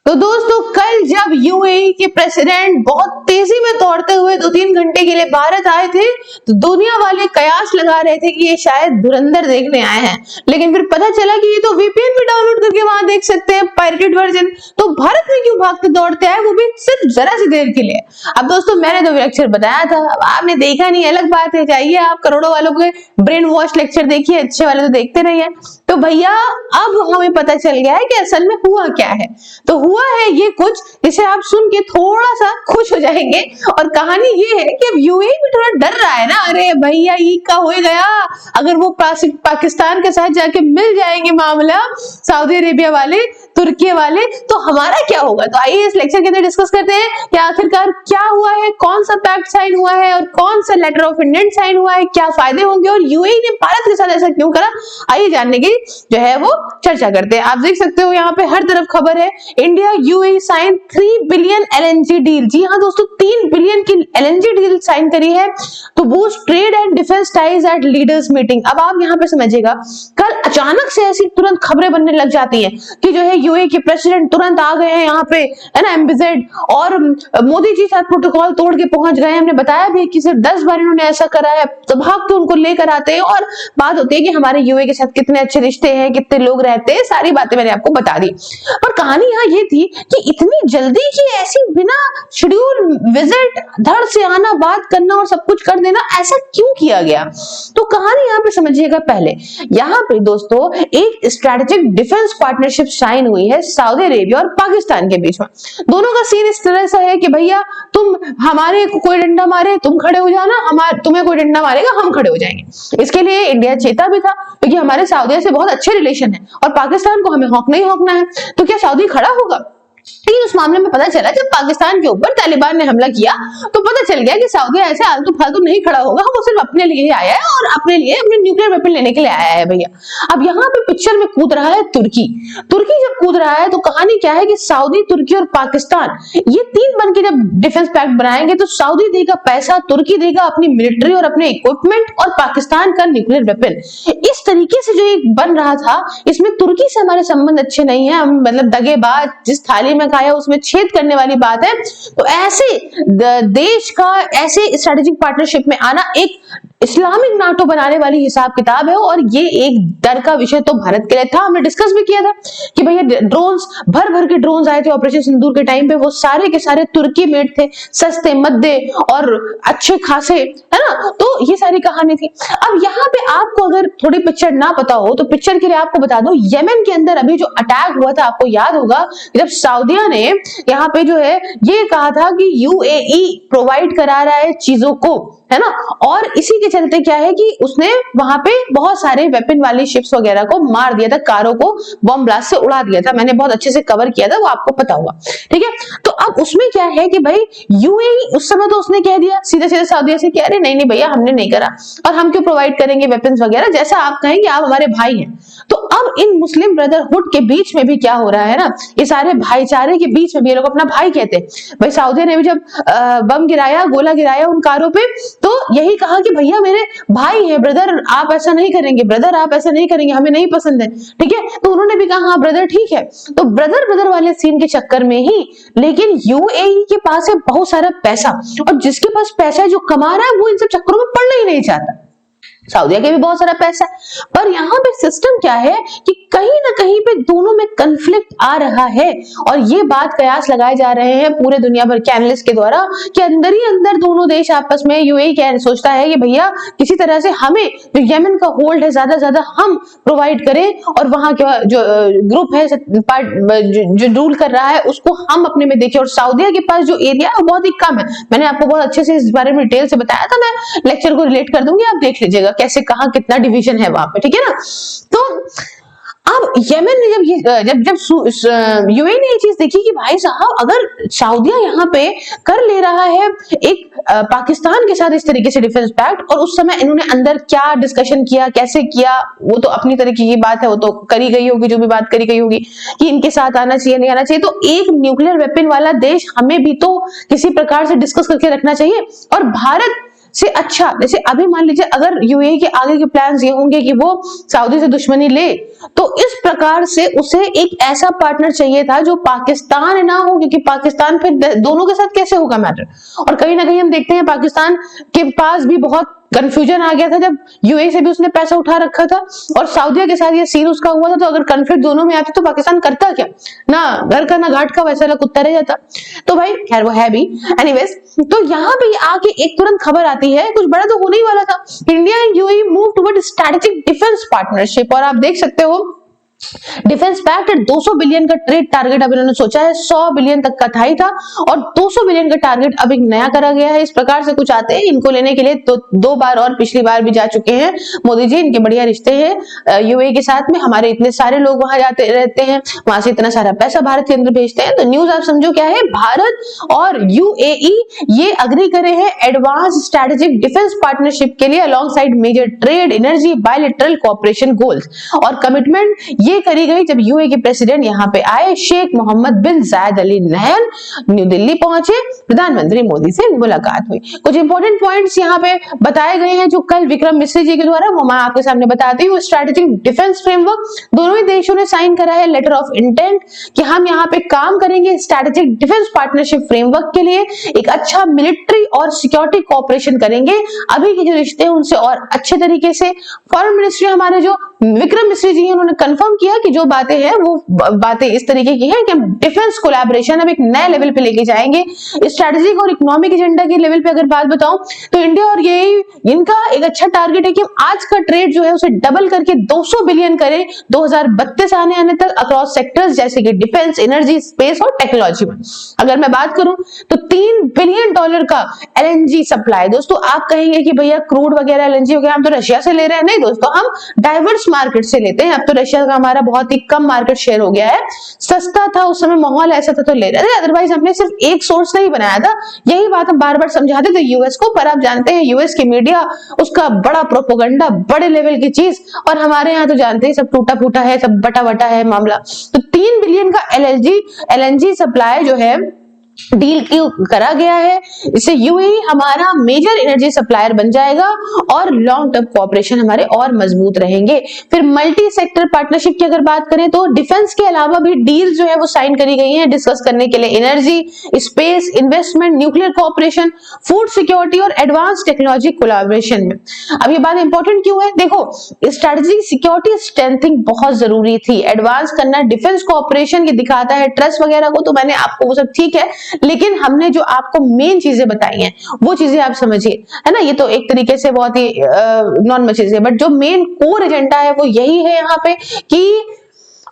तो दोस्तों कल जब यूएई के प्रेसिडेंट बहुत तेजी में दौड़ते हुए 2-3 घंटे के लिए भारत आए थे तो दुनिया वाले कयास लगा रहे थे कि ये शायद धुरंधर देखने आए हैं, लेकिन फिर पता चला कि ये तो वीपीएन भी डाउनलोड करके वहां देख सकते हैं पायरेटेड वर्जन। तो भारत में क्यों भागते दौड़ते आए, वो भी सिर्फ जरा सी देर के लिए। अब दोस्तों मैंने तो लेक्चर बताया था, अब आपने देखा नहीं अलग बात है, जाइए आप करोड़ों वालों के ब्रेन वॉश लेक्चर देखिए, अच्छे वाले तो देखते नहीं है। तो भैया अब हमें पता चल गया है कि असल में हुआ क्या है। तो हुआ है ये कुछ जिसे आप सुन के थोड़ा सा खुश हो जाएंगे, और कहानी ये है कि अब यूएई भी थोड़ा डर रहा है ना, अरे भैया ये का हो गया, अगर वो पाकिस्तान के साथ जाके मिल जाएंगे मामला सऊदी अरेबिया वाले, तुर्की वाले, तो हमारा क्या होगा। तो आइए इस लेक्चर के अंदर डिस्कस करते हैं कि आखिरकार क्या हुआ है, कौन सा पैक्ट साइन हुआ है और कौन सा लेटर ऑफ इंटेंट साइन हुआ है, क्या फायदे होंगे और यूएई ने भारत के साथ ऐसा क्यों करा। आइए जानने की जो है वो चर्चा करते हैं। आप देख सकते हो यहाँ पे हर तरफ खबर है, India UAE sign 3 billion LNG deal. जी हाँ दोस्तों, 3 बिलियन की एलएनजी डील साइन करी है तो boost trade and defence ties at leaders meeting. अब आप यहाँ पे समझिएगा, कल अचानक से ऐसी तुरंत खबरें बनने लग जाती है कि जो है यूएई के प्रेसिडेंट तुरंत आ गए हैं यहाँ पे, है ना, एमबीजेड, और मोदी जी साथ प्रोटोकॉल तोड़ के पहुंच गए। हमने बताया भी कि सिर्फ 10 बार इन्होंने ऐसा करा है, तो भाग के उनको लेकर आते हैं और बात होती है कि हमारे यूएई के साथ कितने अच्छे रिश्ते हैं, कितने लोग रहते हैं, सारी बातें मैंने आपको बता दी। पर कहानी यहाँ ये थी कि इतनी जल्दी की ऐसी बिना शेड्यूल विजिट धड़ से आना, बात करना और सब कुछ कर देना, ऐसा क्यों किया गया। तो कहानी यहाँ पे समझिएगा। पहले यहाँ पे दोस्तों एक स्ट्रेटेजिक डिफेंस पार्टनरशिप साइन हुई है सऊदी अरेबिया और पाकिस्तान के बीच में। दोनों का सीन इस तरह से है कि भैया तुम हमारे को कोई डंडा मारे तुम खड़े हो जाना, तुम्हें कोई डंडा मारेगा हम खड़े हो जाएंगे। इसके लिए इंडिया चेता भी था क्योंकि हमारे सऊदी से बहुत अच्छे रिलेशन है और पाकिस्तान को हमें हौंकना ही हौंकना है। तो क्या सऊदी खड़ा होगा? लेकिन उस मामले में पता चला जब पाकिस्तान के ऊपर तालिबान ने हमला किया तो पता चल गया कि सऊदी ऐसे आलतू फालतू नहीं खड़ा होगा, वो सिर्फ अपने लिए ही आया है और अपने लिए अपने न्यूक्लियर वेपन लेने के लिए आया है भैया। अब यहाँ पे पिक्चर में कूद रहा है तुर्की। तुर्की जब कूद रहा है तो कहानी क्या है कि सऊदी, तुर्की और पाकिस्तान ये 3 बन के जब डिफेंस पैक्ट बनाएंगे तो सऊदी देगा पैसा, तुर्की देगा अपनी मिलिट्री और अपने इक्विपमेंट, और पाकिस्तान का न्यूक्लियर वेपन। इस तरीके से जो एक बन रहा था, इसमें तुर्की से हमारे संबंध अच्छे नहीं है, हम मतलब दगेबाज, जिस थाली में खाया उसमें छेद करने वाली बात है। तो ऐसे देश का ऐसे स्ट्रेटेजिक पार्टनरशिप में आना एक इस्लामिक नाटो बनाने वाली हिसाब किताब है, और ये एक डर का विषय तो भारत के लिए था। हमने डिस्कस भी किया था कि भैया ड्रोन्स भर भर के ड्रोन्स आए थे ऑपरेशन सिंदूर के टाइम पे, वो सारे के सारे तुर्की मेड थे, सस्ते मद्दे और अच्छे खासे, है ना। तो ये सारी कहानी थी। अब यहाँ पे आपको अगर थोड़ी पिक्चर ना पता हो तो पिक्चर के लिए आपको बता दो, यमन के अंदर अभी जो अटैक हुआ था, आपको याद होगा जब सऊदिया ने यहाँ पे जो है ये कहा था कि यूएई प्रोवाइड करा रहा है चीजों को, है ना, और इसी के चलते क्या है कि उसने वहां पे बहुत सारे वेपन वाली शिप्स वगैरह को मार दिया था, कारों को बॉम्ब ब्लास्ट से उड़ा दिया था। मैंने बहुत अच्छे से कवर किया था, वो आपको पता होगा, ठीक है। तो अब उसमें क्या है कि भाई यूएई उस समय तो उसने कह दिया सीधे सीधे सऊदी से, कह रहे नहीं नहीं भैया हमने नहीं करा और हम क्यों प्रोवाइड करेंगे वेपन्स वगैरह, जैसा आप कहेंगे, आप हमारे भाई हैं। तो अब इन मुस्लिम ब्रदरहुड के बीच में भी क्या हो रहा है ना, ये सारे भाईचारे के बीच में भी ये लोग अपना भाई कहते हैं। भाई सऊदी ने भी जब बम गिराया, गोला गिराया उन कारों पे, तो यही कहा कि भैया मेरे भाई है, ब्रदर आप ऐसा नहीं करेंगे, ब्रदर आप ऐसा नहीं करेंगे, हमें नहीं पसंद है, ठीक है। तो उन्होंने भी कहा हाँ ब्रदर ठीक है। तो ब्रदर ब्रदर वाले सीन के चक्कर में ही, लेकिन यूएई के पास है बहुत सारा पैसा, और जिसके पास पैसा है, जो कमा रहा है, वो इन सब चक्करों में पड़ना ही नहीं चाहता। सऊदिया के भी बहुत सारा पैसा है, पर यहाँ पे सिस्टम क्या है कि कहीं ना कहीं पे दोनों में कन्फ्लिक्ट आ रहा है, और ये बात कयास लगाए जा रहे हैं पूरे दुनिया भर के एनालिस्ट के द्वारा कि अंदर ही अंदर दोनों देश आपस में, यूएई क्या सोचता है कि भैया किसी तरह से हमें जो यमन का होल्ड है ज्यादा हम प्रोवाइड करें, और वहां का जो ग्रुप है जो रूल कर रहा है उसको हम अपने में देखें, और सऊदिया के पास जो एरिया है वो बहुत ही कम है। मैंने आपको बहुत अच्छे से इस बारे में डिटेल से बताया था, मैं लेक्चर को रिलेट कर दूंगी, आप देख लीजिएगा कैसे कहां कितना डिवीजन है वहां पे, ठीक है ना। तो अब यमन ने जब यूएई ने ये चीज देखी कि भाई साहब अगर सऊदिया यहाँ पे कर ले रहा है एक पाकिस्तान के साथ इस तरीके से डिफेंस पैक्ट, और उस समय इन्होंने अंदर क्या डिस्कशन किया, कैसे किया, वो तो अपनी तरीके की बात है, वो तो करी गई होगी, जो भी बात करी गई होगी कि इनके साथ आना चाहिए नहीं आना चाहिए। तो एक न्यूक्लियर वेपन वाला देश हमें भी तो किसी प्रकार से डिस्कस करके रखना चाहिए, और भारत से अच्छा, जैसे अभी मान लीजिए अगर यूएई के आगे के प्लान्स ये होंगे कि वो सऊदी से दुश्मनी ले, तो इस प्रकार से उसे एक ऐसा पार्टनर चाहिए था जो पाकिस्तान ना हो, क्योंकि पाकिस्तान फिर दोनों के साथ कैसे होगा मैटर। और कहीं ना कहीं हम देखते हैं पाकिस्तान के पास भी बहुत कंफ्यूजन आ गया था जब यूएई से भी उसने पैसा उठा रखा था और सऊदीया के साथ ये सीन उसका हुआ था। तो अगर कन्फ्लिक्ट दोनों में आती तो पाकिस्तान करता क्या, ना घर का ना घाट का, वैसा कुत्ता रह जाता। तो भाई खैर वो है भी। एनीवेज, तो यहाँ पे आके एक तुरंत खबर आती है, कुछ बड़ा तो होने ही वाला था, India and UAE move toward strategic defence partnership. और आप देख सकते हो डिफेंस पैक्ट 200 बिलियन का ट्रेड टारगेट अब इन्होंने सोचा है, 100 बिलियन तक का था ही था और 200 बिलियन का टारगेट अब एक नया करा गया है। इस प्रकार से कुछ आते हैं इनको लेने के लिए, तो 2 बार और पिछली बार भी जा चुके हैं मोदी जी। इनके बढ़िया रिश्ते हैं यूएई के साथ में, हमारे इतने सारे लोग वहां जाते रहते हैं, वहां से इतना सारा पैसा भारत के अंदर भेजते हैं। तो न्यूज आप समझो क्या है, भारत और यूएई ये अग्री करे हैं एडवांस स्ट्रेटेजिक डिफेंस पार्टनरशिप के लिए alongside major trade, energy, bilateral cooperation goals. और कमिटमेंट ये करी गई जब यूएई के प्रेसिडेंट यहाँ पे आए, शेख मोहम्मद बिन जायद अल नहयान न्यू दिल्ली पहुंचे, प्रधानमंत्री मोदी से मुलाकात हुई। कुछ इंपॉर्टेंट पॉइंट्स यहाँ पे बताए गए हैं जो कल विक्रम मिश्री जी के द्वारा, वो मैं आपके सामने बताती हूँ। स्ट्रेटेजिक डिफेंस फ्रेमवर्क दोनों ही देशों ने साइन करा है, लेटर ऑफ इंटेंट कि हम यहाँ पे काम करेंगे स्ट्रेटेजिक डिफेंस पार्टनरशिप फ्रेमवर्क के लिए, एक अच्छा मिलिट्री और सिक्योरिटी कोऑपरेशन करेंगे, अभी के जो रिश्ते हैं उनसे और अच्छे तरीके से। फॉरेन मिनिस्ट्री हमारे जो विक्रम मिश्री जी हैं उन्होंने कंफर्म किया कि जो बातें हैं वो बातें इस तरीके की हैं कि हम डिफेंस कोलैबोरेशन अब एक नए लेवल पे लेके जाएंगे। स्ट्रेटेजिक और इकोनॉमिक एजेंडा के लेवल पे अगर बात बताऊं तो इंडिया और ये इनका एक अच्छा टारगेट है कि हम आज का ट्रेड जो है उसे डबल करके 200 बिलियन करें 2032 आने तक अक्रॉस सेक्टर्स जैसे कि डिफेंस, एनर्जी, स्पेस और टेक्नोलॉजी में। अगर मैं बात करूं तो $3 बिलियन का एलएनजी सप्लाई। दोस्तों आप कहेंगे कि भैया क्रूड वगैरह एलएनजी वगैरह हम तो रशिया से ले रहे हैं, नहीं दोस्तों, हम डाइवर्स मार्केट से लेते हैं। अब तो रशिया का हमारा बहुत ही कम मार्केट शेयर हो गया है, सस्ता था उस समय, माहौल ऐसा था तो ले रहे थे, अदरवाइज हमने सिर्फ एक सोर्स नहीं बनाया था। यही बात हम बार बार समझाते थे यूएस को, पर आप जानते हैं यूएस की मीडिया उसका बड़ा प्रोपोगंडा, बड़े लेवल की चीज, और हमारे यहाँ तो जानते हैं सब टूटा फूटा है, सब बटा बटा है मामला। तो 3 बिलियन का एलएनजी सप्लाई जो है डील करा गया है, इससे यूएई हमारा मेजर एनर्जी सप्लायर बन जाएगा और लॉन्ग टर्म कोऑपरेशन हमारे और मजबूत रहेंगे। फिर मल्टी सेक्टर पार्टनरशिप की अगर बात करें तो डिफेंस के अलावा भी डील जो है वो साइन करी गई हैं डिस्कस करने के लिए, energy, space, investment, nuclear cooperation, food security और एडवांस टेक्नोलॉजी कोलैबोरेशन में। अब ये बात इंपॉर्टेंट क्यों है, देखो स्ट्रेटेजिक सिक्योरिटी स्ट्रेंथिंग बहुत जरूरी थी, एडवांस करना डिफेंस कोऑपरेशन ये दिखाता है ट्रस्ट वगैरह को, तो मैंने आपको वो सब ठीक है, लेकिन हमने जो आपको मेन चीजें बताई हैं वो चीजें आप समझिए, है ना। ये तो एक तरीके से बहुत ही नॉर्मल चीज है, बट जो मेन कोर एजेंडा है वो यही है यहाँ पे कि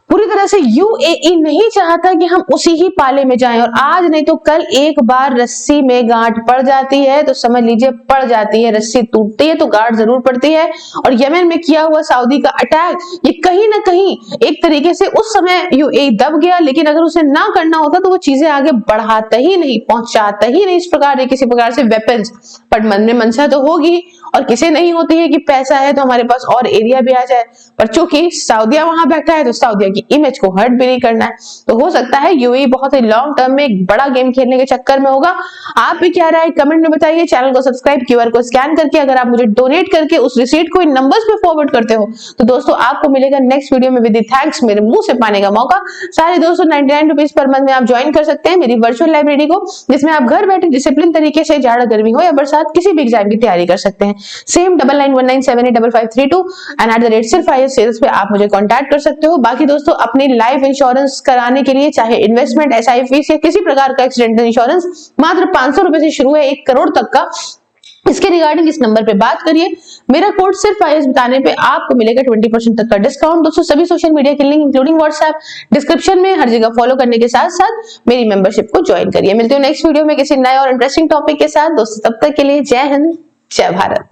पूरी तरह से यूएई नहीं चाहता कि हम उसी ही पाले में जाएं, और आज नहीं तो कल एक बार रस्सी में गांठ पड़ जाती है तो समझ लीजिए पड़ जाती है, रस्सी टूटती है तो गांठ जरूर पड़ती है। और यमन में किया हुआ सऊदी का अटैक ये कहीं ना कहीं एक तरीके से उस समय यूएई दब गया, लेकिन अगर उसे ना करना होता तो वो चीजें आगे बढ़ाता ही नहीं, पहुंचाता ही नहीं इस प्रकार किसी प्रकार से वेपन्स। पर मन में मनसा तो होगी और किसे नहीं होती है कि पैसा है तो हमारे पास और एरिया भी आ जाए, पर चूंकि सऊदिया वहां बैठा है तो सऊदिया की इमेज को हर्ट भी नहीं करना है। तो हो सकता है यूएई बहुत ही लॉन्ग टर्म में एक बड़ा गेम खेलने के चक्कर में होगा। आप भी क्या राय कमेंट में बताइए। चैनल को सब्सक्राइब, क्यूआर को स्कैन करके अगर आप मुझे डोनेट करके उस रिसीट को इन नंबर्स पे फॉरवर्ड करते हो तो दोस्तों आपको मिलेगा नेक्स्ट वीडियो में विद थैंक्स मेरे मुंह से पाने का मौका। सारे दोस्तों 99 रुपीज पर मंथ में आप ज्वाइन कर सकते हैं मेरी वर्चुअल लाइब्रेरी को, जिसमें आप घर बैठे डिसिप्लिन तरीके से जाड़ा गर्मी हो या बरसात किसी भी एग्जाम की तैयारी कर सकते हैं। सेम 9919785532 एंड सिर्फ आईएएस सेल्स पे आप मुझे कांटेक्ट कर सकते हो। बाकी दोस्तों अपनी लाइफ इंश्योरेंस कराने के लिए चाहे इन्वेस्टमेंट, एसआईपी या किसी प्रकार का एक्सीडेंटल इंश्योरेंस मात्र 500 रुपए से शुरू है 1 करोड़ तक का। इसके रिगार्डिंग इस नंबर पे बात करिए। मेरा कोड सिर्फ आईएएस बताने पे आपको मिलेगा 20% तक का डिस्काउंट। दोस्तों सभी सोशल मीडिया के लिंक इंक्लूडिंग व्हाट्सएप डिस्क्रिप्शन में हर जगह फॉलो करने के साथ साथ मेरी मेंबरशिप को ज्वाइन करिए। मिलते हैं नेक्स्ट वीडियो में किसी नए और इंटरेस्टिंग टॉपिक के साथ। दोस्तों तब तक के लिए जय हिंद, जय भारत।